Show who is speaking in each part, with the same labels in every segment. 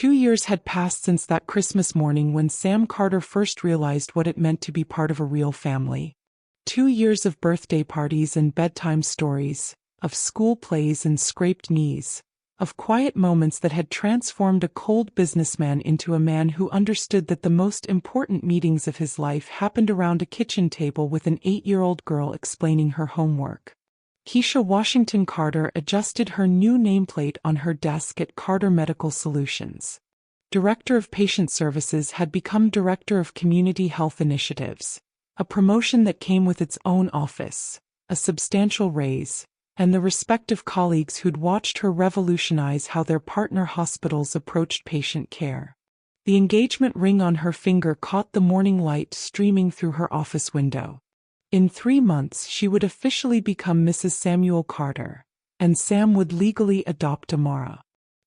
Speaker 1: 2 years had passed since that Christmas morning when Sam Carter first realized what it meant to be part of a real family. 2 years of birthday parties and bedtime stories, of school plays and scraped knees, of quiet moments that had transformed a cold businessman into a man who understood that the most important meetings of his life happened around a kitchen table with an 8-year-old girl explaining her homework. Keisha Washington Carter adjusted her new nameplate on her desk at Carter Medical Solutions. Director of Patient Services had become Director of Community Health Initiatives, a promotion that came with its own office, a substantial raise, and the respective colleagues who'd watched her revolutionize how their partner hospitals approached patient care. The engagement ring on her finger caught the morning light streaming through her office window. In 3 months she would officially become Mrs. Samuel Carter, and Sam would legally adopt Amara.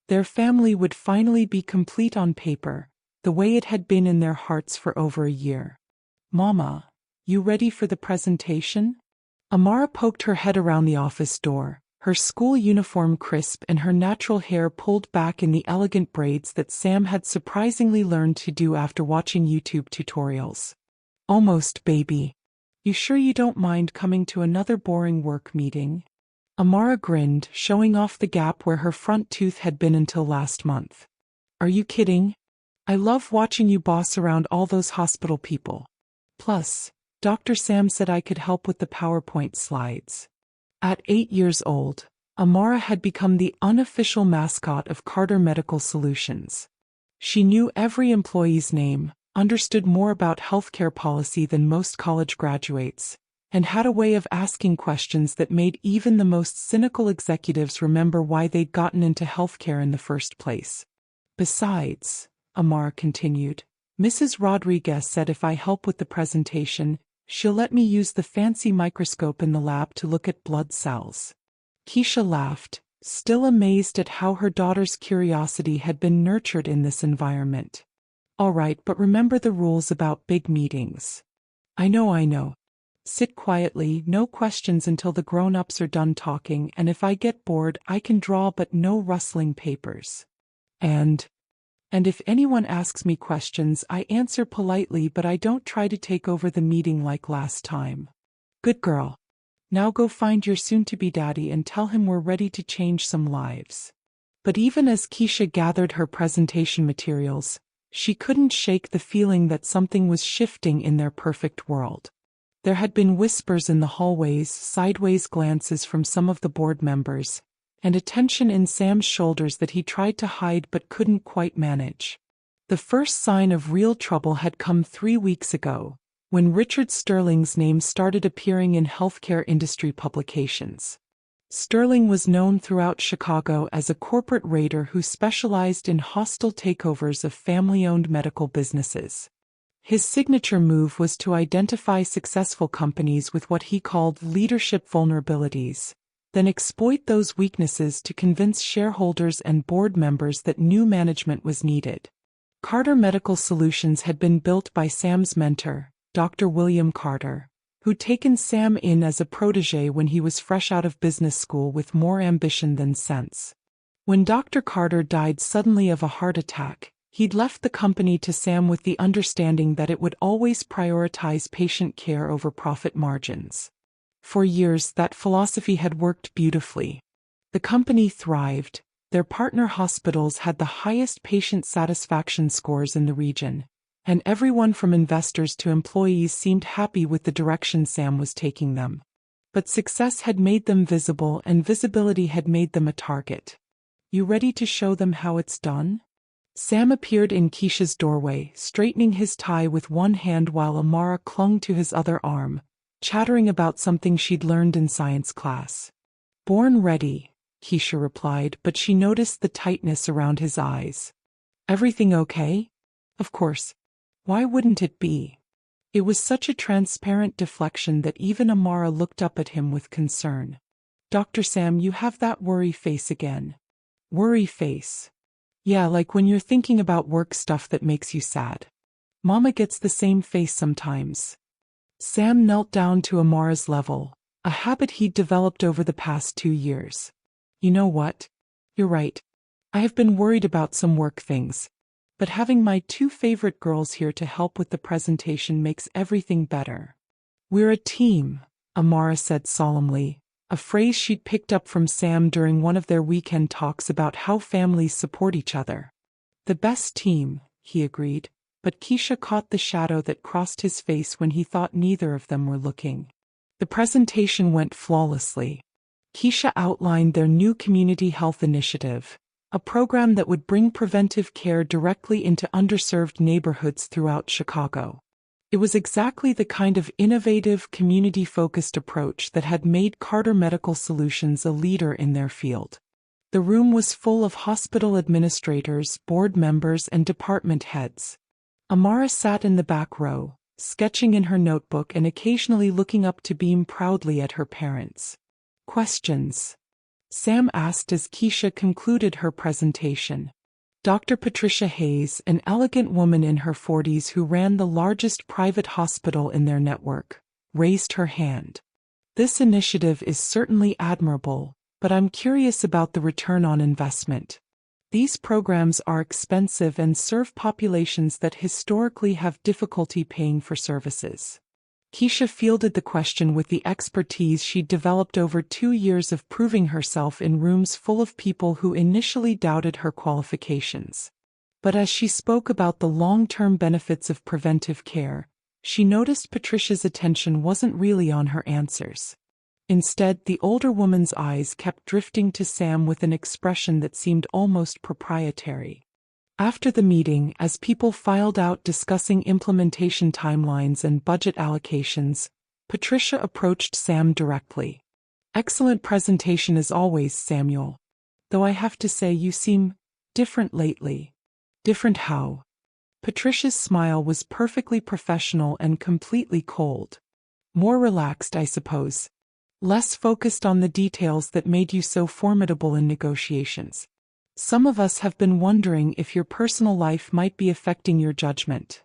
Speaker 1: Their family would finally be complete on paper, the way it had been in their hearts for over a year. "Mama, you ready for the presentation?" Amara poked her head around the office door, her school uniform crisp and her natural hair pulled back in the elegant braids that Sam had surprisingly learned to do after watching YouTube tutorials. "Almost, baby. You sure you don't mind coming to another boring work meeting?" Amara grinned, showing off the gap where her front tooth had been until last month. "Are you kidding? I love watching you boss around all those hospital people. Plus, Dr. Sam said I could help with the PowerPoint slides." At 8 years old, Amara had become the unofficial mascot of Carter Medical Solutions. She knew every employee's name, understood more about healthcare policy than most college graduates, and had a way of asking questions that made even the most cynical executives remember why they'd gotten into healthcare in the first place. "Besides," Amara continued, "Mrs. Rodriguez said if I help with the presentation, she'll let me use the fancy microscope in the lab to look at blood cells." Keisha laughed, still amazed at how her daughter's curiosity had been nurtured in this environment. "All right, but remember the rules about big meetings." I know. Sit quietly, no questions until the grown-ups are done talking, and if I get bored I can draw but no rustling papers. And if anyone asks me questions I answer politely but I don't try to take over the meeting like last time." "Good girl. Now go find your soon-to-be daddy and tell him we're ready to change some lives." But even as Keisha gathered her presentation materials, she couldn't shake the feeling that something was shifting in their perfect world. There had been whispers in the hallways, sideways glances from some of the board members, and a tension in Sam's shoulders that he tried to hide but couldn't quite manage. The first sign of real trouble had come 3 weeks ago, when Richard Sterling's name started appearing in healthcare industry publications. Sterling was known throughout Chicago as a corporate raider who specialized in hostile takeovers of family-owned medical businesses. His signature move was to identify successful companies with what he called leadership vulnerabilities, then exploit those weaknesses to convince shareholders and board members that new management was needed. Carter Medical Solutions had been built by Sam's mentor, Dr. William Carter, who'd taken Sam in as a protege when he was fresh out of business school with more ambition than sense. When Dr. Carter died suddenly of a heart attack, he'd left the company to Sam with the understanding that it would always prioritize patient care over profit margins. For years, that philosophy had worked beautifully. The company thrived, their partner hospitals had the highest patient satisfaction scores in the region, and everyone from investors to employees seemed happy with the direction Sam was taking them. But success had made them visible and visibility had made them a target. "You ready to show them how it's done?" Sam appeared in Keisha's doorway, straightening his tie with one hand while Amara clung to his other arm, chattering about something she'd learned in science class. "Born ready," Keisha replied, but she noticed the tightness around his eyes. "Everything okay?" "Of course. Why wouldn't it be?" It was such a transparent deflection that even Amara looked up at him with concern. "Dr. Sam, you have that worry face again." "Worry face?" "Yeah, like when you're thinking about work stuff that makes you sad." "Mama gets the same face sometimes." Sam knelt down to Amara's level, a habit he'd developed over the past 2 years. "You know what? You're right. I have been worried about some work things, but having my two favorite girls here to help with the presentation makes everything better. We're a team, Amara said solemnly, a phrase she'd picked up from Sam during one of their weekend talks about how families support each other. The best team, he agreed, but Keisha caught the shadow that crossed his face when he thought neither of them were looking. The presentation went flawlessly. Keisha outlined their new community health initiative, a program that would bring preventive care directly into underserved neighborhoods throughout Chicago. It was exactly the kind of innovative, community-focused approach that had made Carter Medical Solutions a leader in their field. The room was full of hospital administrators, board members, and department heads. Amara sat in the back row, sketching in her notebook and occasionally looking up to beam proudly at her parents. Questions? Sam asked as Keisha concluded her presentation. Dr. Patricia Hayes, an elegant woman in her 40s who ran the largest private hospital in their network, raised her hand. This initiative is certainly admirable, but I'm curious about the return on investment. These programs are expensive and serve populations that historically have difficulty paying for services. Keisha fielded the question with the expertise she'd developed over 2 years of proving herself in rooms full of people who initially doubted her qualifications. But as she spoke about the long-term benefits of preventive care, she noticed Patricia's attention wasn't really on her answers. Instead, the older woman's eyes kept drifting to Sam with an expression that seemed almost proprietary. After the meeting, as people filed out discussing implementation timelines and budget allocations, Patricia approached Sam directly. "Excellent presentation as always, Samuel. Though I have to say you seem different lately." "Different how?" Patricia's smile was perfectly professional and completely cold. "More relaxed, I suppose. Less focused on the details that made you so formidable in negotiations. Some of us have been wondering if your personal life might be affecting your judgment."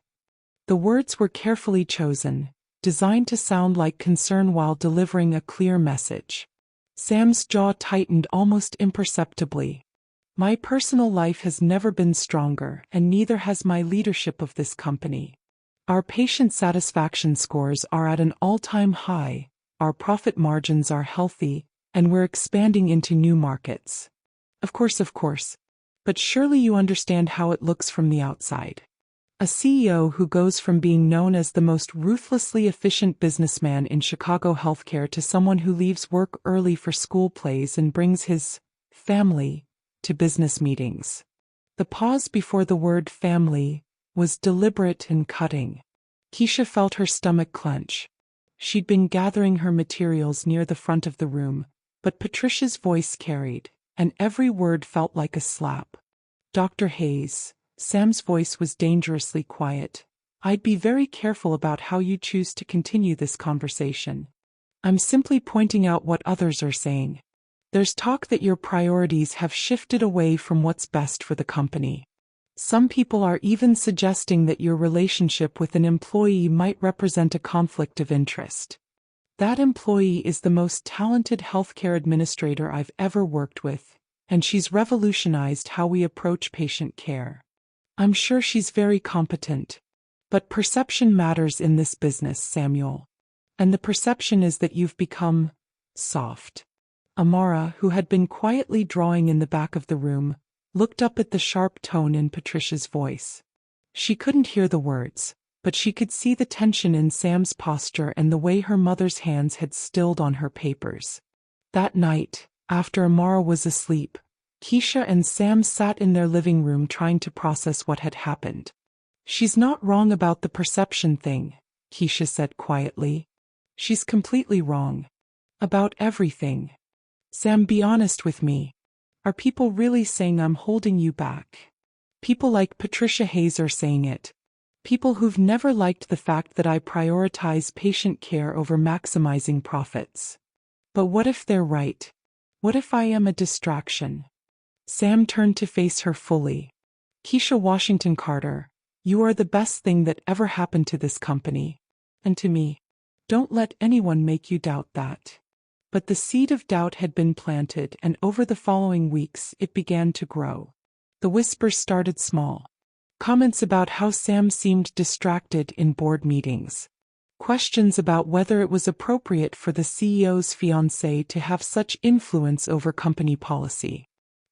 Speaker 1: The words were carefully chosen, designed to sound like concern while delivering a clear message. Sam's jaw tightened almost imperceptibly. "My personal life has never been stronger, and neither has my leadership of this company. Our patient satisfaction scores are at an all-time high, our profit margins are healthy, and we're expanding into new markets." Of course. But surely you understand how it looks from the outside. A CEO who goes from being known as the most ruthlessly efficient businessman in Chicago healthcare to someone who leaves work early for school plays and brings his family to business meetings. The pause before the word family was deliberate and cutting. Keisha felt her stomach clench. She'd been gathering her materials near the front of the room, but Patricia's voice carried, and every word felt like a slap. "Dr. Hayes," Sam's voice was dangerously quiet, "I'd be very careful about how you choose to continue this conversation. I'm simply pointing out what others are saying. There's talk that your priorities have shifted away from what's best for the company. Some people are even suggesting that your relationship with an employee might represent a conflict of interest. That employee is the most talented healthcare administrator I've ever worked with, and she's revolutionized how we approach patient care. I'm sure she's very competent. But perception matters in this business, Samuel. And the perception is that you've become soft." Amara, who had been quietly drawing in the back of the room, looked up at the sharp tone in Patricia's voice. She couldn't hear the words, but she could see the tension in Sam's posture and the way her mother's hands had stilled on her papers. That night, after Amara was asleep, Keisha and Sam sat in their living room trying to process what had happened. "She's not wrong about the perception thing," Keisha said quietly. "She's completely wrong. About everything. Sam, be honest with me. Are people really saying I'm holding you back? People like Patricia Hayes are saying it. People who've never liked the fact that I prioritize patient care over maximizing profits. But what if they're right? What if I am a distraction?" Sam turned to face her fully. "Keisha Washington Carter, you are the best thing that ever happened to this company. And to me. Don't let anyone make you doubt that." But the seed of doubt had been planted, and over the following weeks it began to grow. The whispers started small. Comments about how Sam seemed distracted in board meetings. Questions about whether it was appropriate for the CEO's fiancée to have such influence over company policy.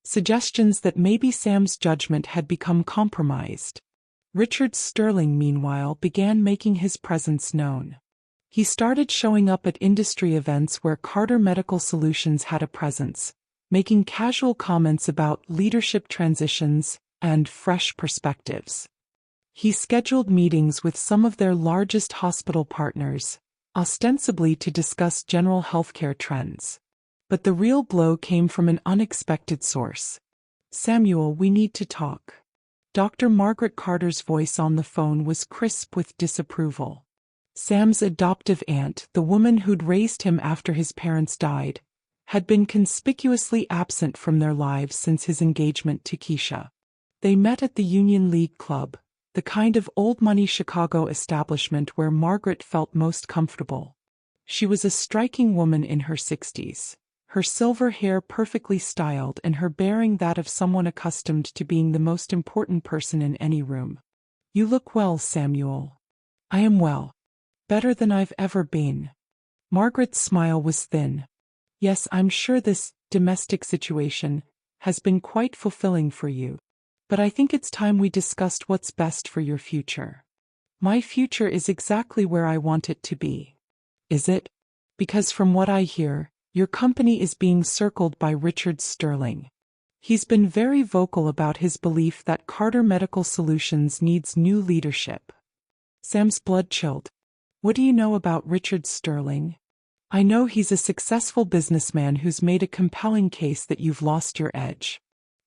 Speaker 1: Suggestions that maybe Sam's judgment had become compromised. Richard Sterling, meanwhile, began making his presence known. He started showing up at industry events where Carter Medical Solutions had a presence, making casual comments about leadership transitions and fresh perspectives. He scheduled meetings with some of their largest hospital partners, ostensibly to discuss general healthcare trends. But the real blow came from an unexpected source. "Samuel, we need to talk." Dr. Margaret Carter's voice on the phone was crisp with disapproval. Sam's adoptive aunt, the woman who'd raised him after his parents died, had been conspicuously absent from their lives since his engagement to Keisha. They met at the Union League Club, the kind of old-money Chicago establishment where Margaret felt most comfortable. She was a striking woman in her 60s, her silver hair perfectly styled and her bearing that of someone accustomed to being the most important person in any room. "You look well, Samuel." "I am well. Better than I've ever been." Margaret's smile was thin. "Yes, I'm sure this domestic situation has been quite fulfilling for you. But I think it's time we discussed what's best for your future." "My future is exactly where I want it to be." "Is it? Because from what I hear, your company is being circled by Richard Sterling. He's been very vocal about his belief that Carter Medical Solutions needs new leadership." Sam's blood chilled. "What do you know about Richard Sterling?" "I know he's a successful businessman who's made a compelling case that you've lost your edge.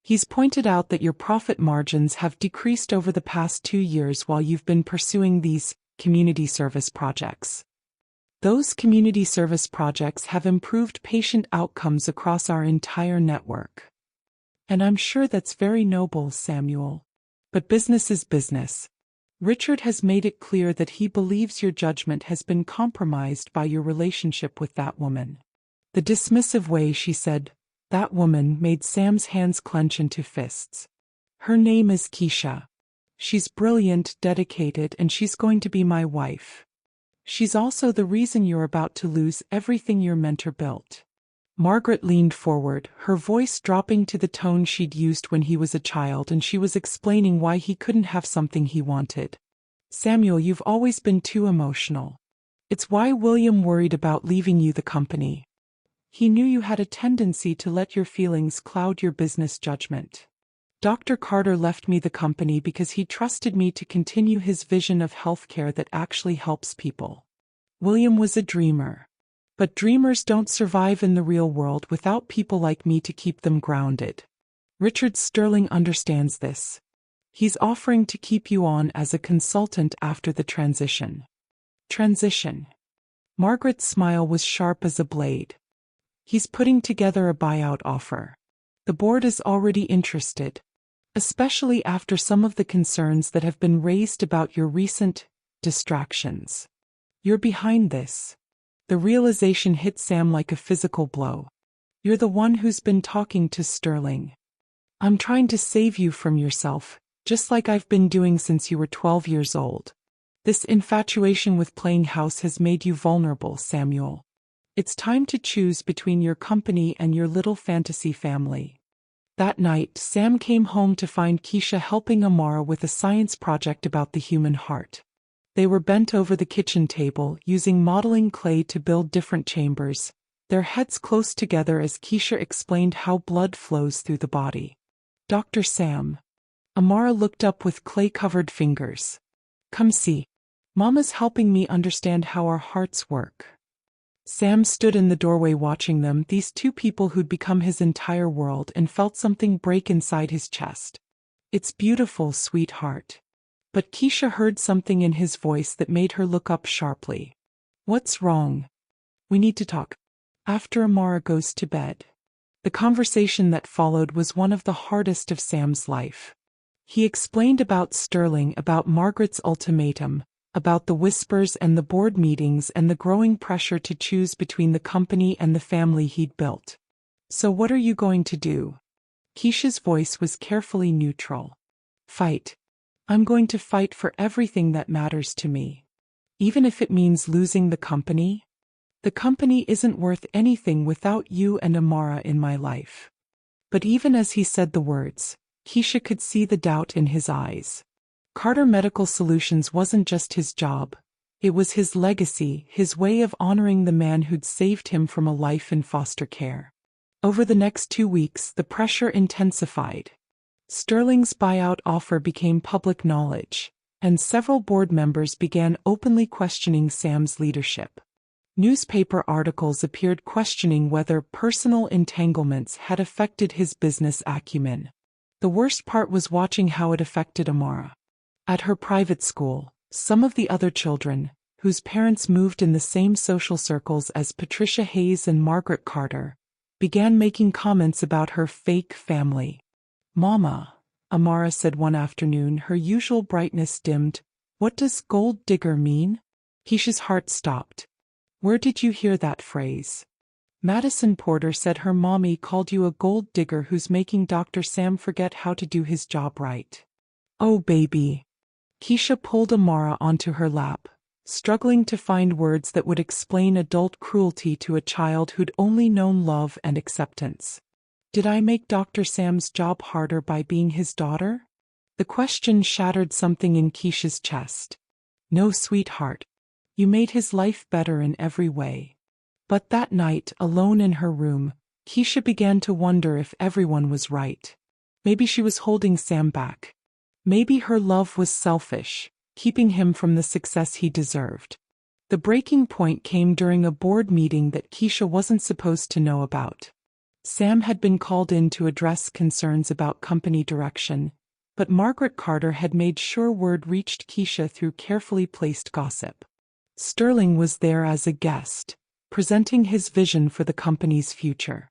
Speaker 1: He's pointed out that your profit margins have decreased over the past 2 years while you've been pursuing these community service projects. Those community service projects have improved patient outcomes across our entire network. And I'm sure that's very noble, Samuel. But business is business. Richard has made it clear that he believes your judgment has been compromised by your relationship with that woman." The dismissive way she said "that woman" made Sam's hands clench into fists. "Her name is Keisha. She's brilliant, dedicated, and she's going to be my wife. She's also the reason you're about to lose everything your mentor built." Margaret leaned forward, her voice dropping to the tone she'd used when he was a child and she was explaining why he couldn't have something he wanted. "Samuel, you've always been too emotional. It's why William worried about leaving you the company. He knew you had a tendency to let your feelings cloud your business judgment. Dr. Carter left me the company because he trusted me to continue his vision of healthcare that actually helps people. William was a dreamer. But dreamers don't survive in the real world without people like me to keep them grounded. Richard Sterling understands this. He's offering to keep you on as a consultant after the transition." "Transition?" Margaret's smile was sharp as a blade. "He's putting together a buyout offer. The board is already interested, especially after some of the concerns that have been raised about your recent distractions. You're behind this." The realization hit Sam like a physical blow. "You're the one who's been talking to Sterling. I'm trying to save you from yourself, just like I've been doing since you were 12 years old. This infatuation with playing house has made you vulnerable, Samuel. It's time to choose between your company and your little fantasy family." That night, Sam came home to find Keisha helping Amara with a science project about the human heart. They were bent over the kitchen table, using modeling clay to build different chambers, their heads close together as Keisha explained how blood flows through the body. "Dr. Sam." Amara looked up with clay-covered fingers. "Come see. Mama's helping me understand how our hearts work." Sam stood in the doorway watching them, these two people who'd become his entire world, and felt something break inside his chest. "It's beautiful, sweetheart." But Keisha heard something in his voice that made her look up sharply. "What's wrong?" "We need to talk. After Amara goes to bed." The conversation that followed was one of the hardest of Sam's life. He explained about Sterling, about Margaret's ultimatum, about the whispers and the board meetings and the growing pressure to choose between the company and the family he'd built. "So what are you going to do?" Keisha's voice was carefully neutral. Fight. I'm going to fight for everything that matters to me. Even if it means losing the company? The company isn't worth anything without you and Amara in my life. But even as he said the words, Keisha could see the doubt in his eyes. Carter Medical Solutions wasn't just his job. It was his legacy, his way of honoring the man who'd saved him from a life in foster care. Over the next 2 weeks, the pressure intensified. Sterling's buyout offer became public knowledge, and several board members began openly questioning Sam's leadership. Newspaper articles appeared questioning whether personal entanglements had affected his business acumen. The worst part was watching how it affected Amara. At her private school, some of the other children, whose parents moved in the same social circles as Patricia Hayes and Margaret Carter, began making comments about her fake family. "Mama," Amara said one afternoon, her usual brightness dimmed, "what does gold digger mean?" Keisha's heart stopped. "Where did you hear that phrase?" "Madison Porter said her mommy called you a gold digger who's making Dr. Sam forget how to do his job right." "Oh baby." Keisha pulled Amara onto her lap, struggling to find words that would explain adult cruelty to a child who'd only known love and acceptance. "Did I make Dr. Sam's job harder by being his daughter?" The question shattered something in Keisha's chest. "No, sweetheart. You made his life better in every way." But that night, alone in her room, Keisha began to wonder if everyone was right. Maybe she was holding Sam back. Maybe her love was selfish, keeping him from the success he deserved. The breaking point came during a board meeting that Keisha wasn't supposed to know about. Sam had been called in to address concerns about company direction, but Margaret Carter had made sure word reached Keisha through carefully placed gossip. Sterling was there as a guest, presenting his vision for the company's future.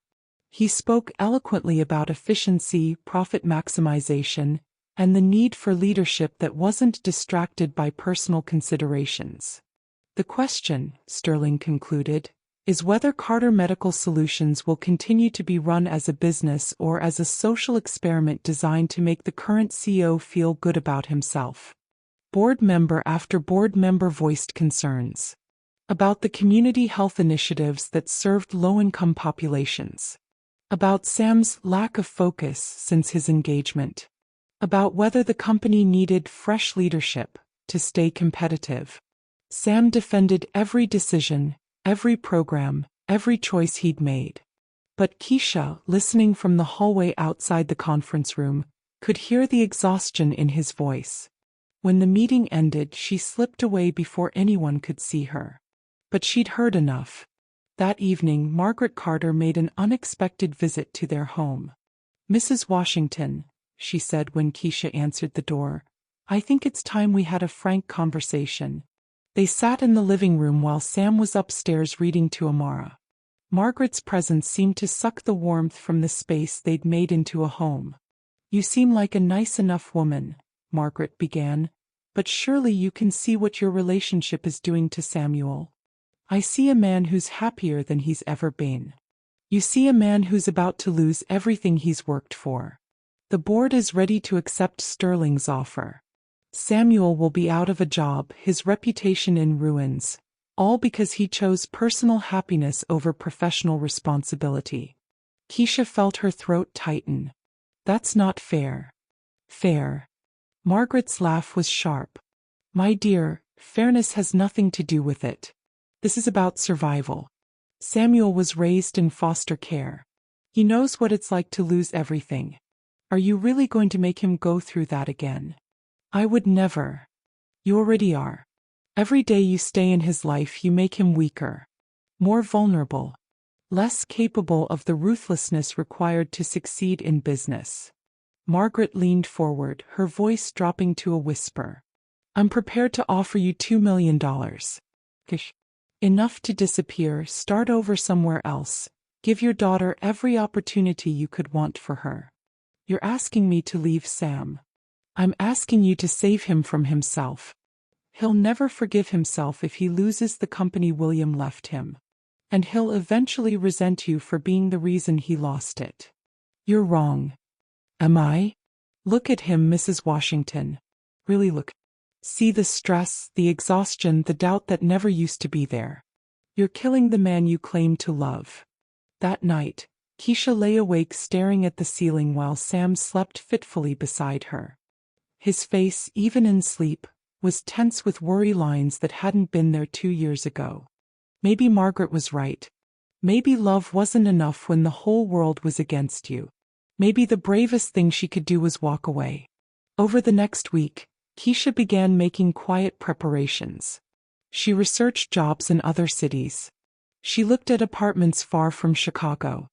Speaker 1: He spoke eloquently about efficiency, profit maximization, and the need for leadership that wasn't distracted by personal considerations. "The question," Sterling concluded, "is whether Carter Medical Solutions will continue to be run as a business or as a social experiment designed to make the current CEO feel good about himself." Board member after board member voiced concerns about the community health initiatives that served low-income populations, about Sam's lack of focus since his engagement, about whether the company needed fresh leadership to stay competitive. Sam defended every decision, every program, every choice he'd made. But Keisha, listening from the hallway outside the conference room, could hear the exhaustion in his voice. When the meeting ended, she slipped away before anyone could see her. But she'd heard enough. That evening, Margaret Carter made an unexpected visit to their home. "Mrs. Washington," she said when Keisha answered the door, "I think it's time we had a frank conversation." They sat in the living room while Sam was upstairs reading to Amara. Margaret's presence seemed to suck the warmth from the space they'd made into a home. "You seem like a nice enough woman," Margaret began, "but surely you can see what your relationship is doing to Samuel. I see a man who's happier than he's ever been. You see a man who's about to lose everything he's worked for. The board is ready to accept Sterling's offer. Samuel will be out of a job, his reputation in ruins, all because he chose personal happiness over professional responsibility." Keisha felt her throat tighten. "That's not fair." "Fair." Margaret's laugh was sharp. "My dear, fairness has nothing to do with it. This is about survival. Samuel was raised in foster care. He knows what it's like to lose everything. Are you really going to make him go through that again?" "I would never." "You already are. Every day you stay in his life you make him weaker, more vulnerable, less capable of the ruthlessness required to succeed in business." Margaret leaned forward, her voice dropping to a whisper. "I'm prepared to offer you $2 million. Enough to disappear, start over somewhere else, give your daughter every opportunity you could want for her. You're asking me to leave Sam. I'm asking you to save him from himself. He'll never forgive himself if he loses the company William left him. And he'll eventually resent you for being the reason he lost it." "You're wrong." Am I? Look at him, Mrs. Washington. Really look. See the stress, the exhaustion, the doubt that never used to be there. You're killing the man you claim to love. That night, Keisha lay awake staring at the ceiling while Sam slept fitfully beside her. His face, even in sleep, was tense with worry lines that hadn't been there 2 years ago. Maybe Margaret was right. Maybe love wasn't enough when the whole world was against you. Maybe the bravest thing she could do was walk away. Over the next week, Keisha began making quiet preparations. She researched jobs in other cities. She looked at apartments far from Chicago.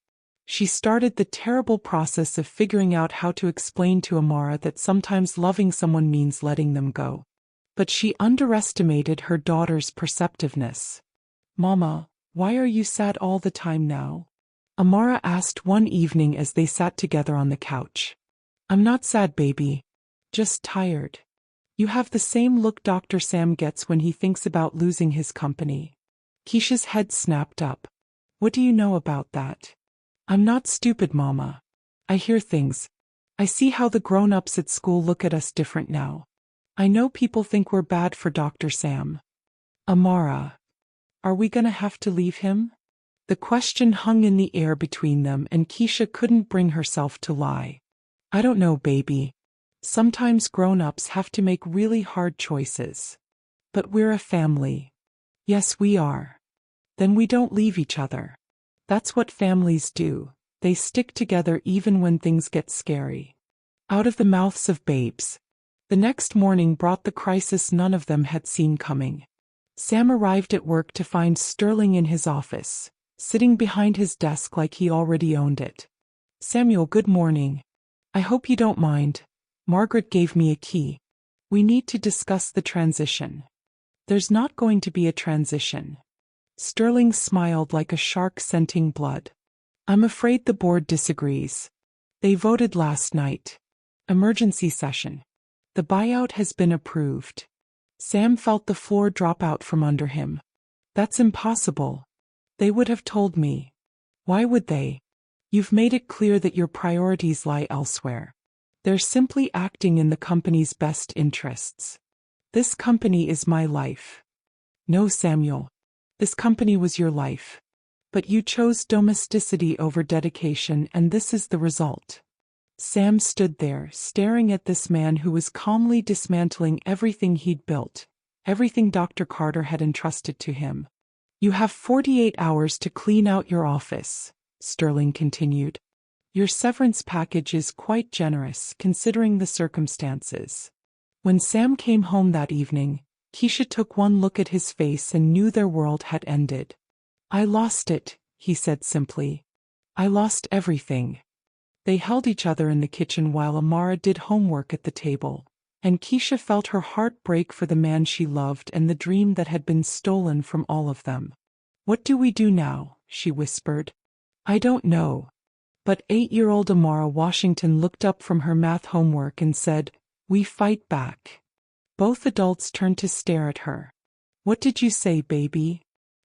Speaker 1: She started the terrible process of figuring out how to explain to Amara that sometimes loving someone means letting them go. But she underestimated her daughter's perceptiveness. "Mama, why are you sad all the time now?" Amara asked one evening as they sat together on the couch. "I'm not sad, baby. Just tired. You have the same look Dr. Sam gets when he thinks about losing his company." Keisha's head snapped up. "What do you know about that?" "I'm not stupid, Mama. I hear things. I see how the grown-ups at school look at us different now. I know people think we're bad for Dr. Sam." "Amara, are we gonna have to leave him?" The question hung in the air between them, and Keisha couldn't bring herself to lie. "I don't know, baby. Sometimes grown-ups have to make really hard choices. But we're a family." "Yes, we are." "Then we don't leave each other. That's what families do. They stick together even when things get scary." Out of the mouths of babes. The next morning brought the crisis none of them had seen coming. Sam arrived at work to find Sterling in his office, sitting behind his desk like he already owned it. "Samuel, good morning. I hope you don't mind. Margaret gave me a key. We need to discuss the transition." "There's not going to be a transition." Sterling smiled like a shark scenting blood. "I'm afraid the board disagrees. They voted last night. Emergency session. The buyout has been approved." Sam felt the floor drop out from under him. "That's impossible. They would have told me." "Why would they? You've made it clear that your priorities lie elsewhere. They're simply acting in the company's best interests." "This company is my life." "No, Samuel. This company was your life. But you chose domesticity over dedication, and this is the result." Sam stood there, staring at this man who was calmly dismantling everything he'd built, everything Dr. Carter had entrusted to him. "You have 48 hours to clean out your office," Sterling continued. "Your severance package is quite generous, considering the circumstances." When Sam came home that evening, Keisha took one look at his face and knew their world had ended. "I lost it," he said simply. "I lost everything." They held each other in the kitchen while Amara did homework at the table, and Keisha felt her heart break for the man she loved and the dream that had been stolen from all of them. "What do we do now?" she whispered. "I don't know." But 8-year-old Amara Washington looked up from her math homework and said, "We fight back." Both adults turned to stare at her. "What did you say, baby?"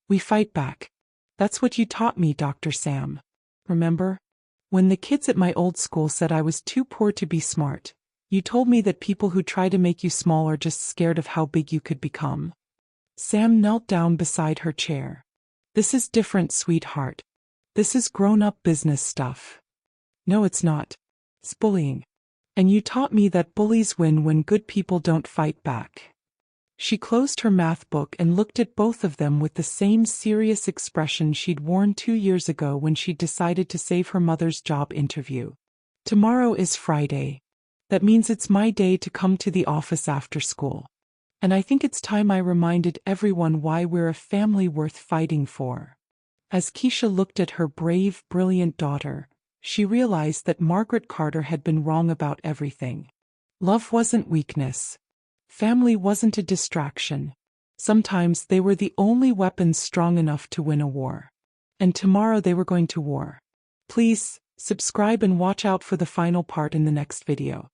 Speaker 1: "We fight back. That's what you taught me, Dr. Sam. Remember? When the kids at my old school said I was too poor to be smart, you told me that people who try to make you small are just scared of how big you could become." Sam knelt down beside her chair. "This is different, sweetheart. This is grown-up business stuff." "No, it's not. It's bullying. And you taught me that bullies win when good people don't fight back." She closed her math book and looked at both of them with the same serious expression she'd worn 2 years ago when she decided to save her mother's job interview. "Tomorrow is Friday. That means it's my day to come to the office after school. And I think it's time I reminded everyone why we're a family worth fighting for." As Keisha looked at her brave, brilliant daughter, she realized that Margaret Carter had been wrong about everything. Love wasn't weakness. Family wasn't a distraction. Sometimes they were the only weapons strong enough to win a war. And tomorrow they were going to war. Please, subscribe and watch out for the final part in the next video.